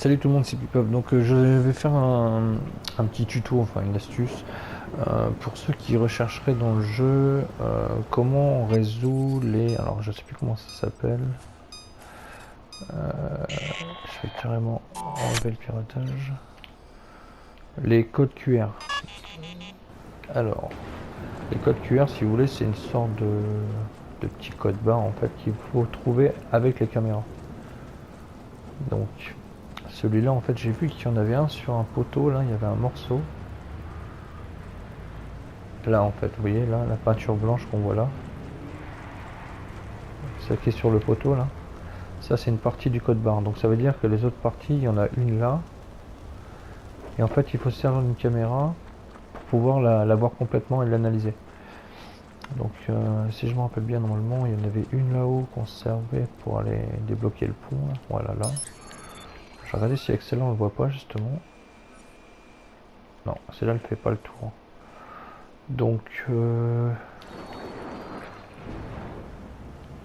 Salut tout le monde, c'est Pipop. Donc je vais faire un petit tuto, enfin une astuce, pour ceux qui rechercheraient dans le jeu comment on résout les... Alors je sais plus comment ça s'appelle. Je vais carrément enlever le piratage. Les codes QR. Alors, les codes QR, si vous voulez, c'est une sorte de petit code barre en fait qu'il faut trouver avec les caméras. Donc celui-là en fait j'ai vu qu'il y en avait un sur un poteau, là il y avait un morceau. Là en fait, vous voyez là, la peinture blanche qu'on voit là. Ça qui est sur le poteau là. Ça c'est une partie du code barre. Donc ça veut dire que les autres parties, il y en a une là. Et en fait il faut se servir d'une caméra pour pouvoir la voir complètement et l'analyser. Donc si je me rappelle bien, normalement il y en avait une là-haut qu'on servait pour aller débloquer le pont. Là. Voilà là. Je vais regarder si avec celle-là on le voit pas justement. Non, celle-là elle fait pas le tour. Donc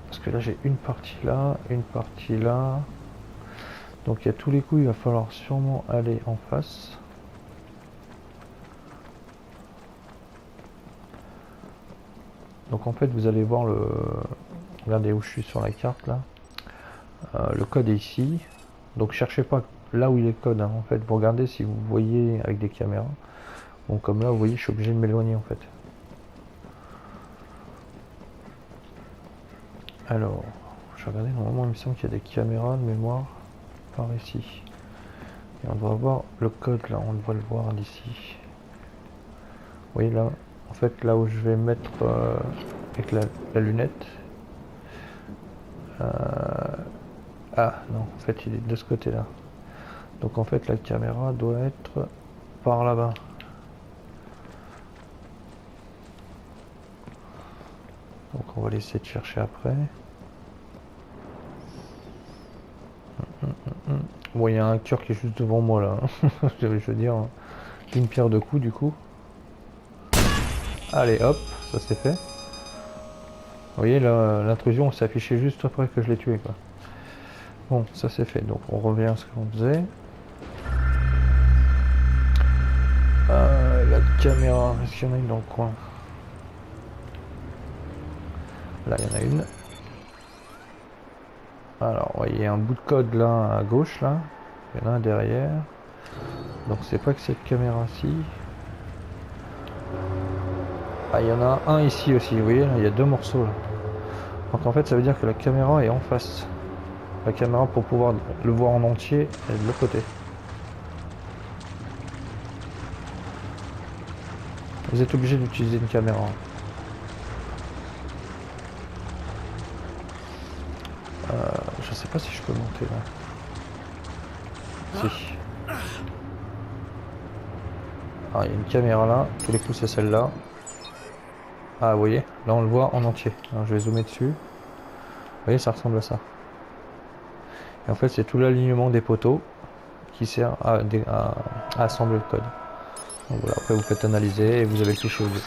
parce que là j'ai une partie là, une partie là. Donc à tous les coups il va falloir sûrement aller en face. Donc en fait vous allez voir le... Regardez où je suis sur la carte là. Le code est ici. Donc cherchez pas là où il est le code. Hein. En fait vous regardez si vous voyez avec des caméras. Bon comme là vous voyez je suis obligé de m'éloigner en fait. Alors je vais regarder, normalement il me semble qu'il y a des caméras de mémoire par ici. Et on doit voir le code là, on doit le voir d'ici. Vous voyez là, en fait là où je vais mettre avec la lunette. Ah non, en fait il est de ce côté là. Donc en fait la caméra doit être par là-bas. Donc on va laisser de chercher après. Bon il y a un cœur qui est juste devant moi là. Je veux dire, une pierre de coups du coup. Allez hop, ça c'est fait. Vous voyez là, l'intrusion s'est affichée juste après que je l'ai tué quoi. Bon, ça c'est fait, donc on revient à ce qu'on faisait. La caméra, est-ce qu'il y en a une dans le coin? Là, il y en a une. Alors, vous voyez un bout de code là à gauche, là. Il y en a un derrière. Donc c'est pas que cette caméra-ci. Ah, il y en a un ici aussi, vous voyez, là, il y a deux morceaux là. Donc en fait, ça veut dire que la caméra est en face. La caméra, pour pouvoir le voir en entier, elle est de l'autre côté. Vous êtes obligé d'utiliser une caméra. Je sais pas si je peux monter là. Si. Ah, il y a une caméra là. Tous les coups, c'est celle-là. Ah, vous voyez, là on le voit en entier. Alors, je vais zoomer dessus. Vous voyez, ça ressemble à ça. Et en fait, c'est tout l'alignement des poteaux qui sert à assembler le code. Donc voilà, après vous faites analyser et vous avez le fichier audio.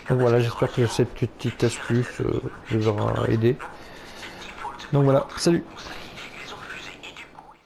Donc voilà, j'espère que cette petite astuce vous aura aidé. Donc voilà, salut!